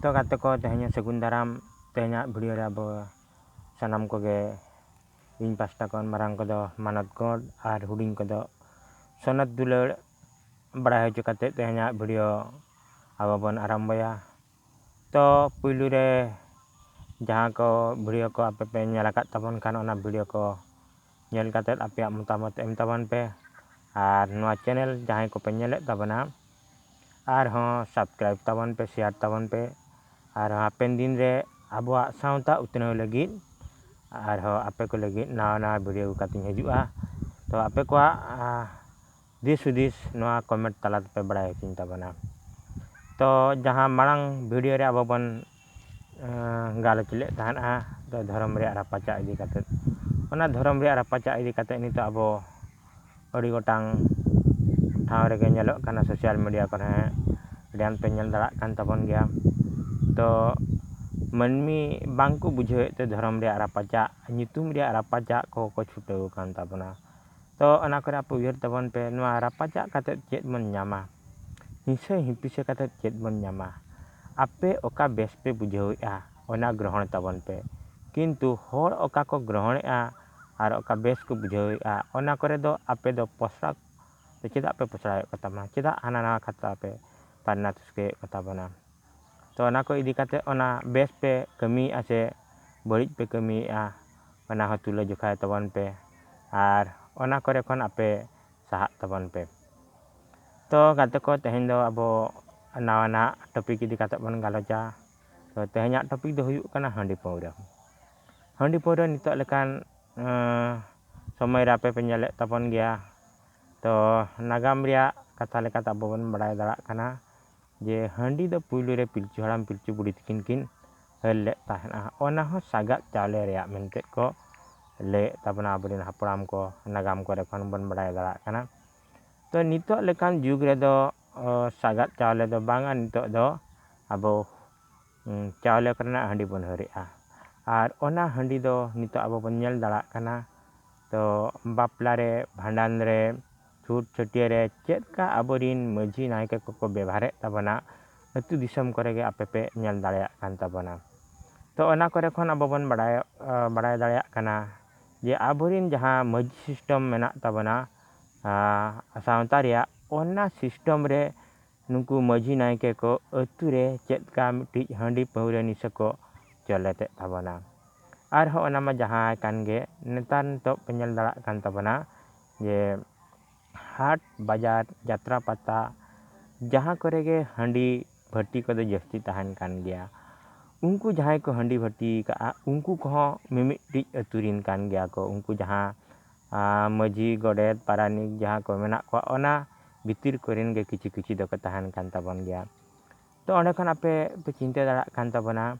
तो गाते को तेहना सगुन दाराम तेहना भिडियो रे अब सानाम कोगे इन पास्टा खन मारांग को मानत गॉड और हुडिंग को सनत दुलड़ बड़ा हजू काते तेहना भिडियो अब बन आरंभया। तो पुलू रे जहाँ को भिडियो को आपे पे नेलाकात तबन खान ओना भिडियो को नेल काते आपे मतामत एम तबन पे और नोआ चैनल जहाँ को पे नेले तबना और हाँ सब्सक्राइब तबन पे शेयर तबन पे और हापेन दिन रे अबवा सावता उतनव लगी और हाँ आपे को लगी नवा नवा भिडियो काती हजुआ। तो आपे को दिस हुदिस नोआ कमेंट तला पे बड़ा चिन तबना। तो जहाँ मांग भिडियो रे अब बन गालोच ले तहना तो धर्म रे रापाचा इदी काते ओना धर्म रे रापाचा इदी काते नितो अब अड़ी गोटांग ठाव रे नेलोग काना सोशल मीडिया को डान पे नेल दाड़ा कान तबन गया। तो मनमी बांको बुझे ते धर्म रे रापाचा नितुम रे रापाचा को छुटेव कान तबना। तो ओना करे आप उयहर तबन पे नोआ रापाचा काते चेद मन न्यामा हिंसा हिंपिसे काते चेद मन न्यामा आपे ओका बेस पे बुझेवेआ ओना ग्रहण तबन पे किंतु हर ओका को ग्रहणेआ और ओका बेस को बुझेवेआ ओना करे दो आपे दो पोसरा तो चेदा पे पोसरा कतामा चेदा हाना नवा खाता पे पारना तुसके कताबना। तो ओना को इदी काते ओना बेस पे कमी आसे बड़िज पे कमीआ ओना हो तुला जोखाय तबन पे और ओना करे खन आपे साहा तबन पे। तो गाते को तेहेन दो अब नवा ना टॉपिक इदी काते बन गालोचा। तो तेहेना टॉपिक दो हुयुग काना हांडी पाउरा नितो लेकान समय रे आपे पे नेले तबन गया। तो नागाम रिया कथा लेकाते अब बन बड़ाय दाड़ा काना जे हांडी दो पुइलू रे पिलचू हाड़ाम पिलचू बुढ़ी तकिन किन हल ले ताहना ओना हो सागा चावले रिया मेनते को ले तबना अबरिन हापड़ाम को नागाम को रेखन बन बड़ाय दाड़ा काना। तो नितो लेकान जुग रे दो सागा चावले दो बांगा नितो दो अब चावले करना हांडी बन हरिया और ओना हांडी दो नितो अब बन नेल दाड़ा काना। तो बापला रे भांडान रे छूट छटिया रे चेद का अबरिन मझी नायके को व्यवहारे तबना अतु दिसम करे गे आपे पे नेल दाड़ेया कान तबना। तो ओना करे खन अब बन बड़ाय दाड़ेया काना जे अबरिन जहाँ मझी सिस्टम मेना तबना सावता रिया ओना सिस्टम रे नुकु मझी नायके को अतु रे चेद का मिट्टी हांडी पाउरा निशा को चलेते तबना। और हो ओना मा जहाँ कान गे नेतार तो पे नेल दाड़ा कान तबना जे हाट बाजार यात्रा पाता जहाँ करे गे हांडी भट्टी को जस्ती तहन कान गया उनको जहाँ को हांडी भट्टी का उनको को मिमिटी अतुरिन कान गया को उनको जहाँ मझी गोडेत पारानिक जहाँ को मेना को ओना भितिर कोरेन गे किछि किछि दो तहन कान तबन गया। तो ओंडे खन आपे पे चिंता दाड़ा कान तबना।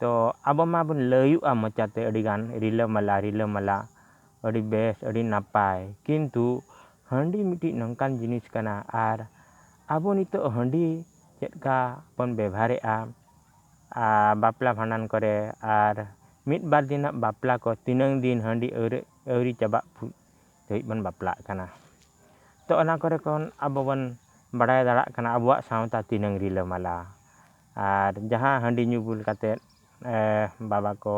तो अब मा बन लयुआ मचाते अडिगान रिलामाला अड़ी बेस अड़ी नापाय किंतु हांडी मिट्टी नंकान जिनिस कना और अब नितो हांडी चेदका बन व्यवहारेआ बापला भांडान करे और मिद बार दिन बापला को तिनंग दिन हांडी अवरी चाबा धोई बन बापला कना। तो ओना करे कौन अब बन बड़ाय दाड़ा कना अबवा सावता तिनंग रिलामाला और जहाँ हांडी न्यू बुल काते बाबा को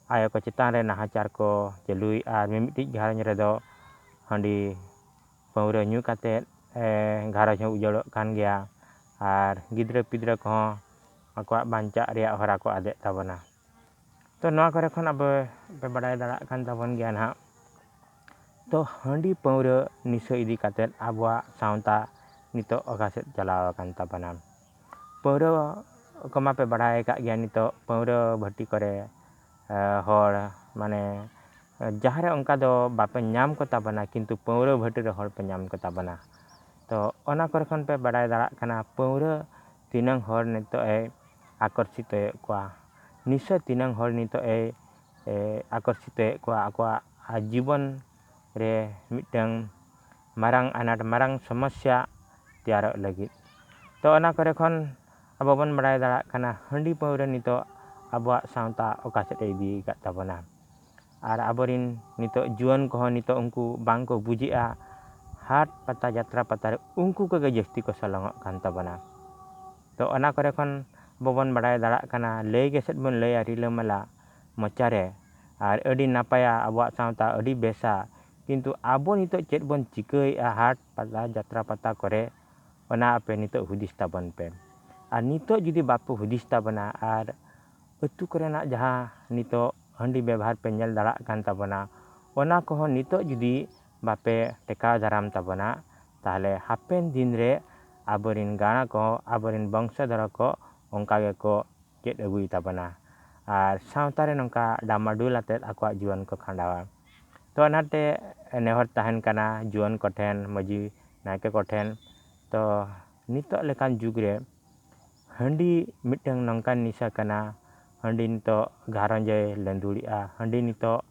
आयो को चेतान रे नाहाचार को चलुई और मिमिटी घारंज रे दो हांडी पाउरा न्यू काते घारंज हो उजड़ो कान गया और गिद्रा पिद्रा को अकवा बांचा रिया हरा को आदे तबना। तो नोआ करे खन अब पे बड़ाय दाड़ा कान तबन गया ना। तो हांडी पाउरा निशा इदी काते अबवा सावता नितो ओका सेद चलाव कान तबना। पाउरा को मा पे बड़ाय का गया नितो पाउरा भट्टी करे हर माने जहाँ रे उनका दो बापे नाम को तबना किंतु पाउरा भट्टी रे हर पे नाम को तबना। तो ओना करे खन पे बड़ाय दाड़ा काना पाउरा तिनंग हर नितो आकर्षित कोआ निशा तिनंग हर नितो आकर्षित कोआ अकवा जीवन रे मिटंग मारंग अनाट मारंग समस्या तैयार लगी। तो ओना करे खन अब बन बड़ाय दाड़ा काना हांडी पाउरा नितो अबवा सावता ओका सेद इदी का तबना और अबरिन नितो जुआन को नितो उनको बांग को बुझिया हाट पता यात्रा पता रे उनको को जस्ती को सलंग कान तबना। तो ओना करे खन ᱵᱟᱵᱚᱱ ᱵᱟᱲᱟᱭ ᱫᱟᱲᱮᱭᱟᱜ ᱠᱟᱱᱟ, ᱞᱟᱹᱭ ᱜᱮᱥᱮᱫ ᱵᱚᱱ ᱞᱟᱹᱭᱟ ᱨᱤᱞᱟᱹᱢᱟᱞᱟ ᱢᱚᱪᱟᱨᱮ ᱟᱨ ᱟᱹᱰᱤ ᱱᱟᱯᱟᱭᱟ, ᱟᱵᱚᱣᱟᱜ ᱥᱟᱶᱛᱟ ᱟᱹᱰᱤ ᱵᱮᱥᱟ, ᱠᱤᱱᱛᱩ ᱟᱵᱚ ᱱᱤᱛᱚᱜ ᱪᱮᱫ ᱵᱚᱱ ᱪᱤᱠᱟᱹᱭᱮᱫᱼᱟ ᱦᱟᱴ ᱯᱟᱛᱟ ᱡᱟᱛᱨᱟ ᱯᱟᱛᱟ ᱠᱚᱨᱮ, ᱚᱱᱟ ᱟᱯᱮ ᱱᱤᱛᱚᱜ ᱦᱩᱫᱤᱥ ᱛᱟᱵᱚᱱ ᱯᱮ᱾ ᱟᱨ ᱱᱤᱛᱚᱜ ᱡᱩᱫᱤ ᱵᱟᱯᱮ ᱦᱩᱫᱤᱥ ᱛᱟᱵᱚᱱᱟ ᱟᱨ ᱟᱹᱛᱩ ᱠᱚᱨᱮᱱᱟᱜ ᱡᱟᱦᱟᱸ ᱱᱤᱛᱚᱜ ᱦᱟᱺᱰᱤ ᱵᱮᱵᱚᱦᱟᱨ ᱯᱮ ᱧᱮᱞ ᱫᱟᱲᱮᱭᱟᱜ ᱠᱟᱱ ᱛᱟᱵᱚᱱᱟ, ᱚᱱᱟ ᱠᱚᱦᱚᱸ ᱱᱤᱛᱚᱜ ᱡᱩᱫᱤ ᱵᱟᱯᱮ ᱴᱮᱠᱟᱣ ᱫᱟᱨᱟᱢ ᱛᱟᱵᱚᱱᱟ, ᱛᱟᱦᱚᱞᱮ ᱦᱟᱯᱮᱱ ᱫᱤᱱ ᱨᱮ ᱟᱵᱚᱨᱮᱱ ᱜᱟᱬᱟ ᱠᱚ, ᱟᱵᱚᱨᱮᱱ ᱵᱚᱝᱥᱚᱫᱷᱚᱨ ᱠᱚ ᱚᱱᱠᱟ ᱜᱮᱠᱚ ᱪᱮᱫ ᱟᱹᱜᱩᱭ ᱛᱟᱵᱚᱱᱟ ᱟᱨ ᱥᱟᱶᱛᱟ ᱨᱮ ᱱᱚᱝᱠᱟ ᱰᱟᱢᱟᱰᱳᱞ ᱟᱛᱮᱫ ᱟᱠᱚᱣᱟᱜ ᱡᱤᱭᱚᱱ ᱠᱚ ᱠᱷᱟᱸᱰᱟᱣᱟ᱾ ᱛᱚ ᱚᱱᱟᱛᱮ ᱱᱮᱦᱚᱨ ᱛᱟᱦᱮᱱ ᱠᱟᱱᱟ ᱡᱩᱣᱟᱹᱱ ᱠᱚᱴᱷᱮᱱ, ᱢᱟᱺᱡᱷᱤ ᱱᱟᱭᱠᱮ ᱠᱚᱴᱷᱮᱱ, ᱛᱚ ᱱᱤᱛᱚᱜ ᱞᱮᱠᱟᱱ ᱡᱩᱜᱽ ᱨᱮ ᱦᱟᱺᱰᱤ ᱢᱤᱫᱴᱟᱝ ᱱᱚᱝᱠᱟᱱ ᱱᱤᱥᱟᱹ ᱠᱟᱱᱟ, ᱦᱟᱺᱰᱤ ᱱᱤᱛᱚᱜ ᱜᱷᱟᱨᱚᱸᱡᱮ ᱞᱟᱹᱫᱩᱲᱮᱜᱼᱟ, ᱦᱟᱺᱰᱤ ᱱᱤᱛᱚᱜ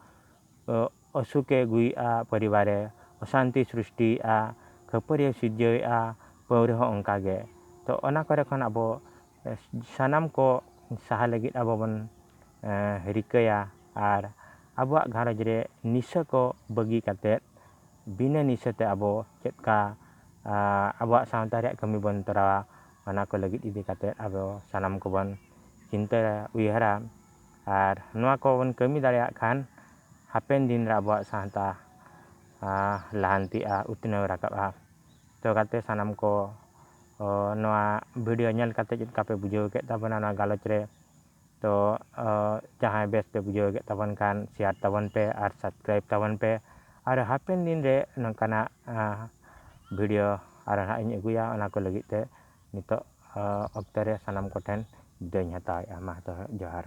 ᱚᱥᱩᱠᱮ ᱟᱹᱜᱩᱭᱮᱜᱼᱟ ᱯᱚᱨᱤᱵᱟᱨᱮ, ᱚᱥᱟᱱᱛᱤ ᱥᱨᱤᱥᱴᱤᱭᱮᱜᱼᱟ, ᱠᱷᱟᱹᱯᱟᱹᱨᱤᱭᱟᱹ ᱥᱤᱨᱡᱟᱹᱣᱮᱜᱼᱟ, ᱯᱟᱹᱣᱨᱟᱹ ᱦᱚᱸ ᱚᱱᱠᱟ ᱜᱮ᱾ ᱛᱚ ᱚᱱᱟ ᱠᱚᱨᱮ ᱠᱷᱚᱱ ᱟᱵᱚ ᱥᱟᱱᱟᱢ ᱠᱚ ᱥᱟᱦᱟ ᱞᱟᱹᱜᱤᱫ ᱟᱵᱚ ᱵᱚᱱ ᱨᱤᱠᱟᱹᱭᱟ ᱟᱨ ᱟᱵᱚᱣᱟᱜ ᱜᱷᱟᱨᱚᱸᱡᱽ ᱨᱮ ᱱᱤᱥᱟᱹ ᱠᱚ ᱵᱟᱹᱜᱤ ᱠᱟᱛᱮᱫ ᱵᱤᱱᱟᱹ ᱱᱤᱥᱟᱹᱛᱮ ᱟᱵᱚ ᱪᱮᱫᱠᱟ ᱟᱵᱚᱣᱟᱜ ᱥᱟᱶᱛᱟ ᱨᱮᱭᱟᱜ ᱠᱟᱹᱢᱤ ᱵᱚᱱ ᱛᱚᱨᱟᱣᱟ, ᱚᱱᱟ ᱠᱚ ᱞᱟᱹᱜᱤᱫ ᱤᱫᱤ ᱠᱟᱛᱮᱫ ᱟᱵᱚ ᱥᱟᱱᱟᱢ ᱠᱚᱵᱚᱱ ᱪᱤᱱᱛᱟᱹ ᱩᱭᱦᱟᱹᱨᱟ᱾ ᱟᱨ ᱱᱚᱣᱟ ᱠᱚᱵᱚᱱ ᱠᱟᱹᱢᱤ ᱫᱟᱲᱮᱭᱟᱜ ᱠᱷᱟᱱ ᱦᱟᱯᱮᱱ ᱫᱤᱱ ᱨᱮ ᱟᱵᱚᱣᱟᱜ ᱥᱟᱶᱛᱟ ᱞᱟᱦᱟᱱᱛᱤᱜᱼᱟ, ᱩᱛᱱᱟᱹᱣ ᱨᱟᱠᱟᱵᱼᱟ᱾ ᱛᱚ ᱜᱟᱛᱮ ᱥᱟᱱᱟᱢ ᱠᱚ ᱱᱚᱣᱟ ᱵᱷᱤᱰᱤᱭᱳ ᱧᱮᱞ ᱠᱟᱛᱮᱫ ᱪᱮᱫ ᱞᱮᱠᱟ ᱯᱮ ᱵᱩᱡᱷᱟᱹᱣ ᱠᱮᱫ ᱛᱟᱵᱚᱱᱟ ᱱᱚᱣᱟ ᱜᱟᱞᱚᱪ ᱨᱮ, ᱛᱚ ᱡᱟᱦᱟᱸᱭ ᱵᱮᱥ ᱯᱮ ᱵᱩᱡᱷᱟᱹᱣ ᱠᱮᱫ ᱛᱟᱵᱚᱱ ᱠᱷᱟᱱ ᱥᱮᱭᱟᱨ ᱛᱟᱵᱚᱱ ᱯᱮ ᱟᱨ ᱥᱟᱵᱥᱠᱨᱟᱭᱤᱵ ᱛᱟᱵᱚᱱ ᱯᱮ᱾ ᱟᱨ ᱦᱟᱯᱮᱱ ᱫᱤᱱ ᱨᱮ ᱱᱚᱝᱠᱟᱱᱟᱜ ᱵᱷᱤᱰᱤᱭᱳ ᱟᱨ ᱦᱟᱸᱜ ᱤᱧ ᱟᱹᱜᱩᱭᱟ, ᱚᱱᱟ ᱠᱚ ᱞᱟᱹᱜᱤᱫ ᱛᱮ ᱱᱤᱛᱚᱜ ᱚᱠᱛᱚ ᱨᱮ ᱥᱟᱱᱟᱢ ᱠᱚᱴᱷᱮᱱ ᱵᱤᱫᱟᱹᱭᱤᱧ ᱦᱟᱛᱟᱣᱮᱫᱼᱟ᱾ ᱢᱟ ᱡᱚᱦᱟᱨ᱾